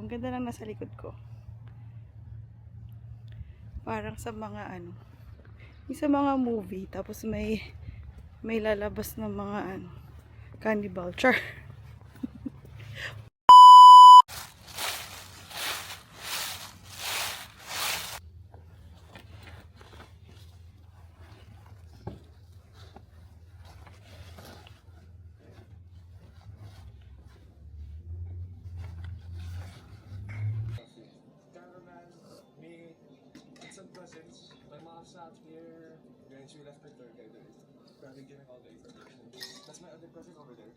Ang ganda lang nasa likod ko. Parang sa mga sa mga movie, tapos may lalabas ng mga cannibal. Char. Cousins, my mom's not here. Then she left her tour guide. Probably giving all the information. That's my other cousin over there.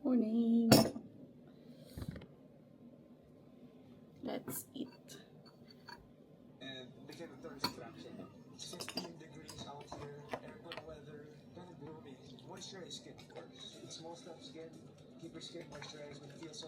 Morning. Let's eat. And became a tourist attraction. 16 degrees out here, aircon weather, kind of gloomy. Moisturize skin, of course. It's most of skin. Keep your skin moisturized when it feels so.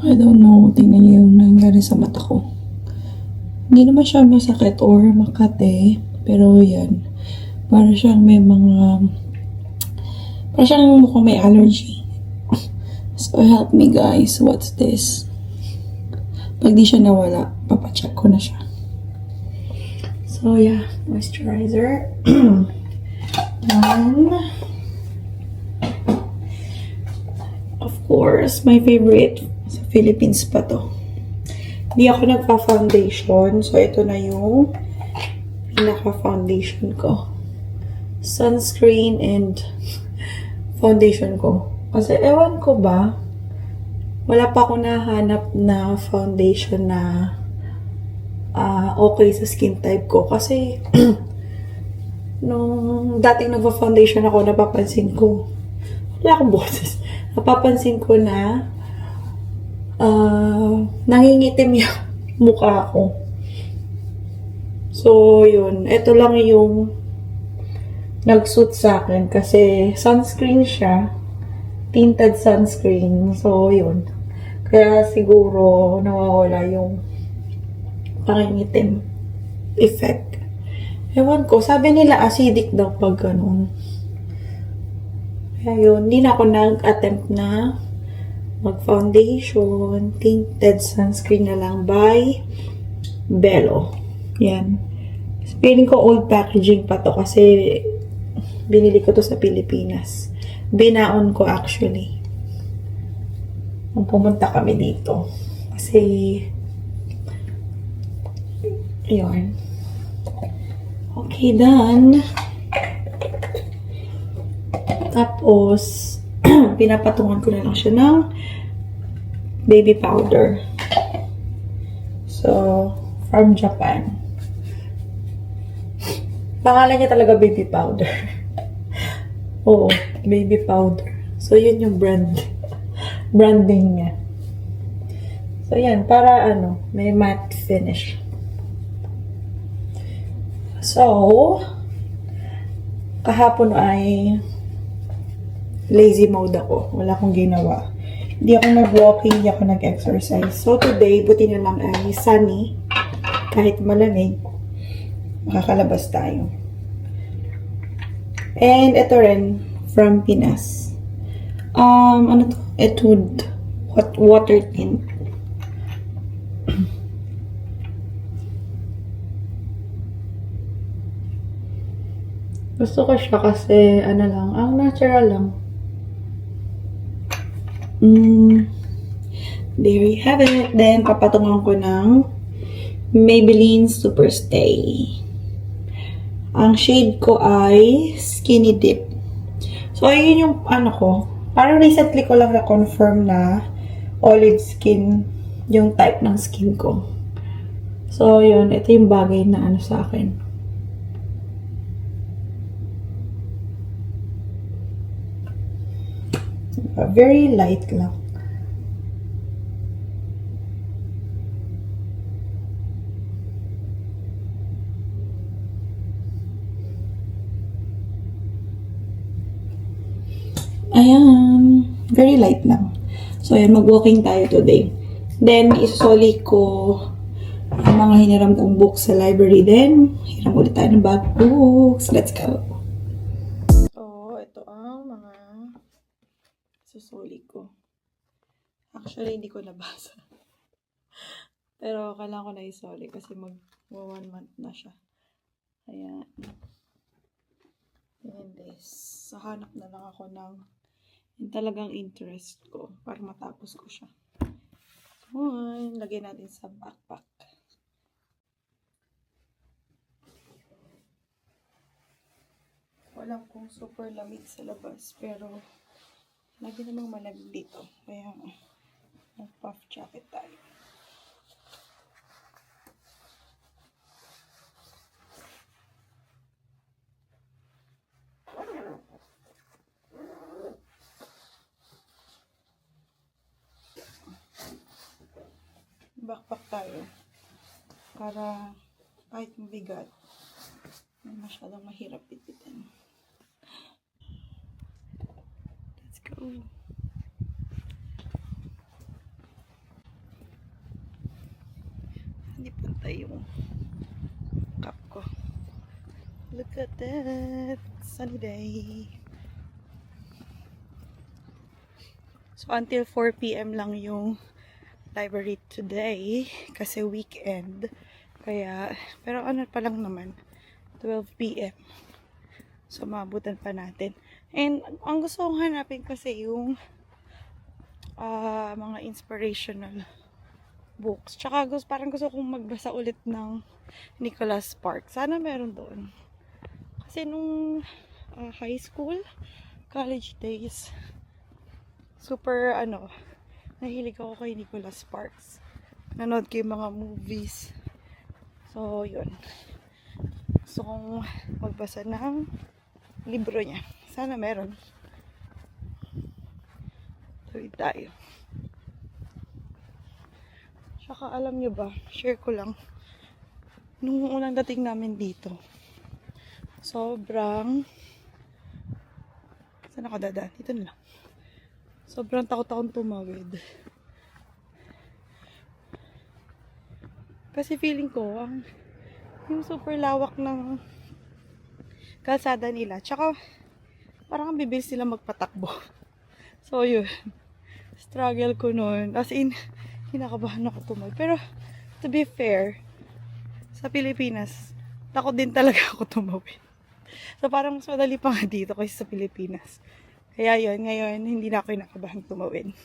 I don't know, tingnan niyo yung nangyari sa mata ko. Hindi naman siya masakit or makate, pero yan. Para siyang may mga, para siyang mukhang may allergy. So help me guys, what's this? Pag di siya nawala, papacheck ko na siya. So yeah, moisturizer. And of course, my favorite sa Philippines pa to. Hindi ako nagpa-foundation. So ito na yung pinaka-foundation ko. Sunscreen and foundation ko. Kasi ewan ko ba, wala pa ako nahanap na foundation na okay sa skin type ko. Kasi nung dating nagpa-foundation ako, napapansin ko, wala akong boses. Napapansin ko na nangingitim yung mukha ko. So, yun. Ito lang yung nag-suit sa akin kasi sunscreen siya. Tinted sunscreen. So, yun. Kaya siguro nawawala yung pangingitim effect. Ewan ko. Sabi nila acidic daw pag ganun. Kaya yun. Hindi na ako nag-attempt na mag-foundation. Tinted sunscreen na lang by Bello. Yan. Feeling ko old packaging pa to kasi binili ko to sa Pilipinas. Binaon ko actually. Nung pumunta kami dito. Kasi yun. Okay, done. Tapos pinapatungan ko na lang siya ng baby powder. So, from Japan. Pangalan niya talaga baby powder. Oo, baby powder. So, yun yung branding niya. So, yan. Para may matte finish. So, kahapon ay lazy mode ako. Wala akong ginawa. Hindi ako nag-walking, hindi ako nag-exercise. So, today, buti na lang ay sunny. Kahit malamig, makakalabas tayo. And, ito rin, from Pinas. Ano to? Etude water tint. Gusto ko siya kasi, ang natural lang. There you have it. Then, papatungan ko ng Maybelline Superstay. Ang shade ko ay Skinny Dip. So, ayun yung ko. Parang recently ko lang na-confirm na olive skin yung type ng skin ko. So, yun. Ito yung bagay na sa akin. Very light lang. Ayan. Very light lang. So, ayan. Mag-walking tayo today. Then, isusoli ko ang mga hiniram kong books sa library. Then, hiram ulit tayo ng bag books. Let's go. So, ito ang mga susuli ko. Actually, hindi ko nabasa. Pero, kailangan ko na isoli kasi mag-1 month na siya. Ayan. And this. So, hanap na lang ako ng yung talagang interest ko para matapos ko siya. Ayan. Lagyan natin sa backpack. Walang kung super lamig sa labas, pero lagi namang malamig dito. Kaya, mag-puff jacket tayo. Backpack tayo. Para kahit mabigat, masyadong mahirap pitpitin. Let's go. Hindi pantay yung cup ko. Look at that. Sunny day. So, until 4 p.m. lang yung library today. Kasi weekend. Kaya, pero ano pa lang naman. 12 p.m. So, maabutan pa natin. And, ang gusto kong hanapin kasi yung mga inspirational books. Tsaka, parang gusto kong magbasa ulit ng Nicholas Sparks. Sana meron doon. Kasi nung high school, college days, super, nahilig ako kay Nicholas Sparks. Nanood ko yung mga movies. So, yun. Gusto kong magbasa ng libro niya. Sana meron. Tuloy tayo. Tsaka alam nyo ba, share ko lang, nung unang dating namin dito, sobrang, saan ako dadaan? Dito na lang. Sobrang takot akong tumawid. Kasi feeling ko, yung super lawak ng kalsada nila. Tsaka, parang ang bibilis sila magpatakbo. So, yun. Struggle ko nun. As in, kinakabahan ako tumawid. Pero, to be fair, sa Pilipinas, takot din talaga ako tumawid. So, parang mas madali pa nga dito kaysa sa Pilipinas. Kaya yun, ngayon, hindi na ako kinakabahan tumawid.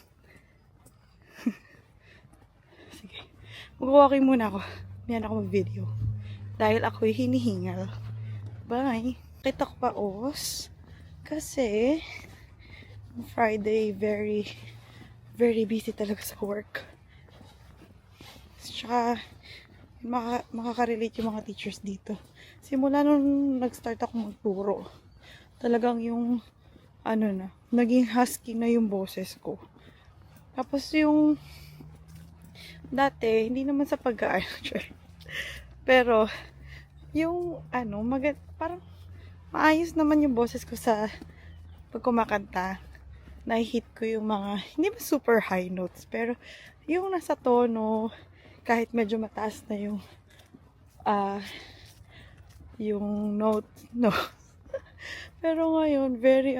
Sige. Mag-walking muna ako. Miyan ako mag-video. Dahil ako'y hinihingal. Bye! Kita ko pa os. Kasi, Friday, very, very busy talaga sa work. Tsaka, makakarelate yung mga teachers dito. Simula nung nag-start ako magturo, talagang yung, naging husky na yung boses ko. Tapos yung, dati, hindi naman sa pero, yung, parang, maayos naman yung boses ko sa pag kumakanta. Na-hit ko yung mga, hindi ba super high notes, pero yung nasa tono, kahit medyo mataas na yung note, no. Pero ngayon, very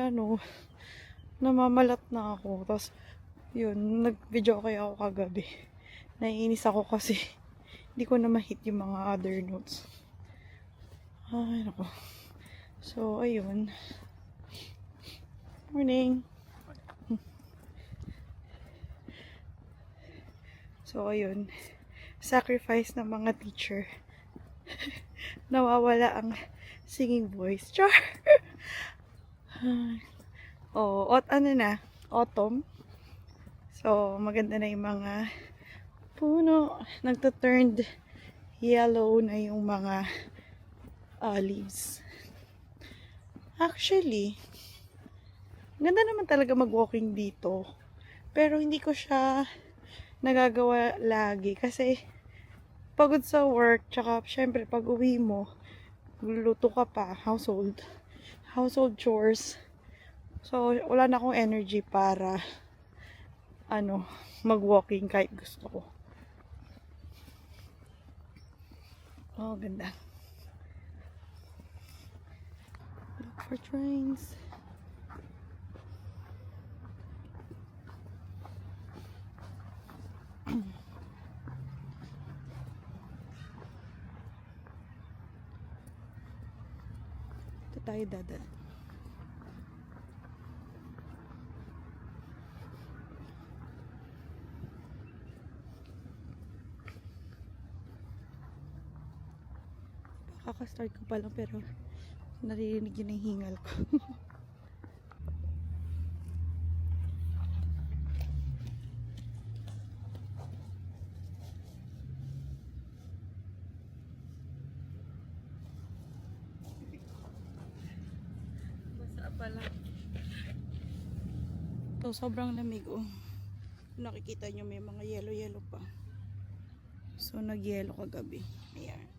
namamalat na ako. Tapos, yun, nag-video kayo ako kagabi. Naiinis ako kasi hindi ko na ma-hit yung mga other notes. Ay, nako. So, ayun. Morning. So, ayun. Sacrifice ng mga teacher. Nawawala ang singing voice. Char! Oh, autumn. So, maganda na yung mga puno. Nagta-turned yellow na yung mga leaves. Actually, ganda naman talaga mag-walking dito. Pero hindi ko siya nagagawa lagi. Kasi, pagod sa work. Tsaka, syempre, pag uwi mo, luluto ka pa. Household chores. So, wala na akong energy para, mag-walking kahit gusto ko. Oh, ganda. Look for trains. Ito tayo dadal. Kaka-start ko pa lang pero naririnig yun ang hingal ko. Basa pala. So, sobrang lamig oh. Nakikita nyo may mga yellow pa. So, nag-yellow kagabi. Ayan.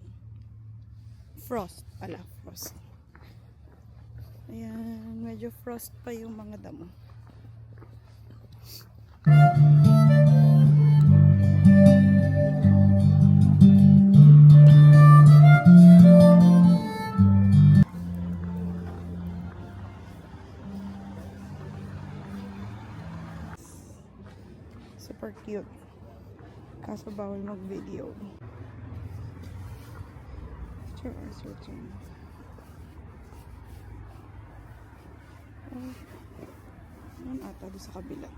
Frost pala. Frost. Ayan. Medyo frost pa yung mga damo. cute. Kaso bawal mag-video. Sure, certain. Oh, yan ata doon sa kabila.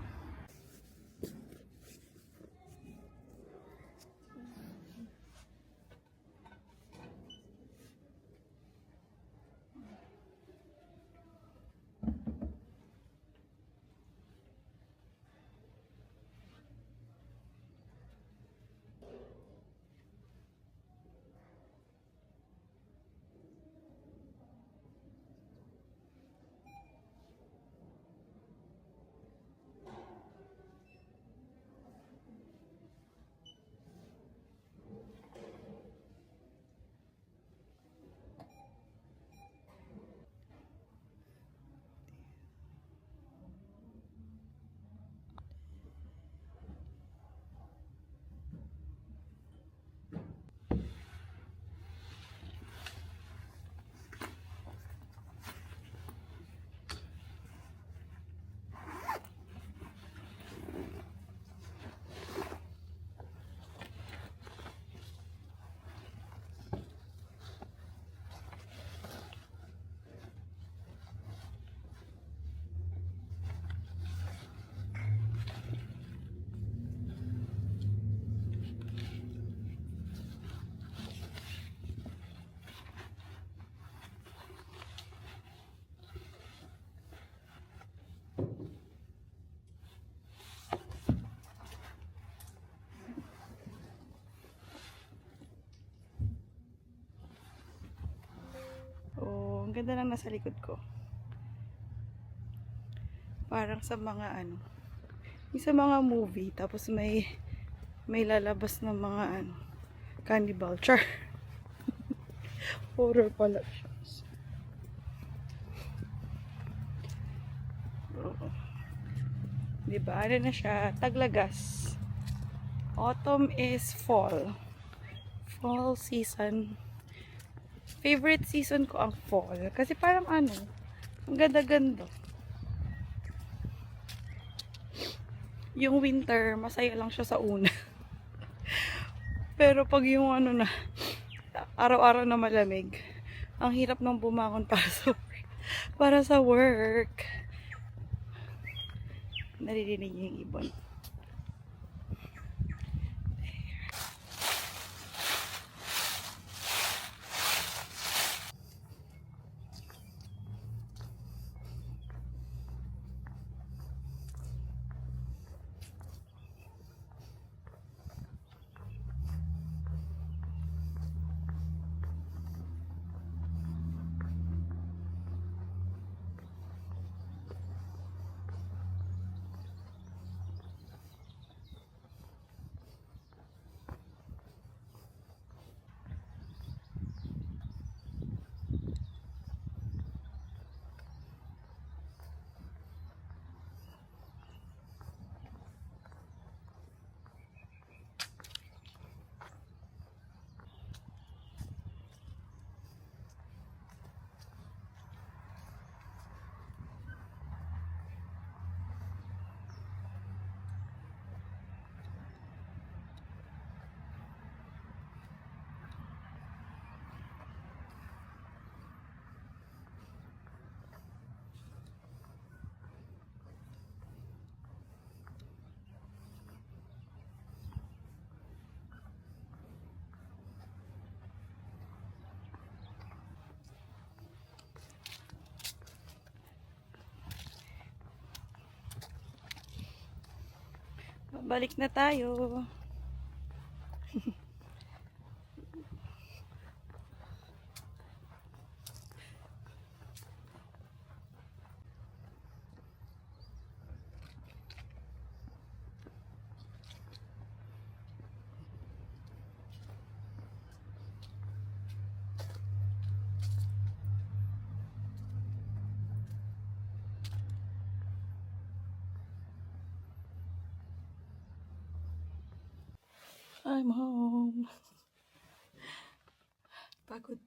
Oh, ang ganda lang nasa likod ko. Parang sa mga ano, yung sa mga movie, tapos may lalabas ng mga ano, cannibal. Char. Horror pala siya. Oo. Diba? Ano na siya? Taglagas. Autumn is fall. Fall season. Favorite season ko ang fall. Kasi parang ano, ang ganda-ganda. Yung winter, masaya lang siya sa una. Pero pag yung ano na, araw-araw na malamig, ang hirap nang bumangon para sa work. Para sa work. Naririnig niyo yung ibon. Balik na tayo. I'm home. Pagod.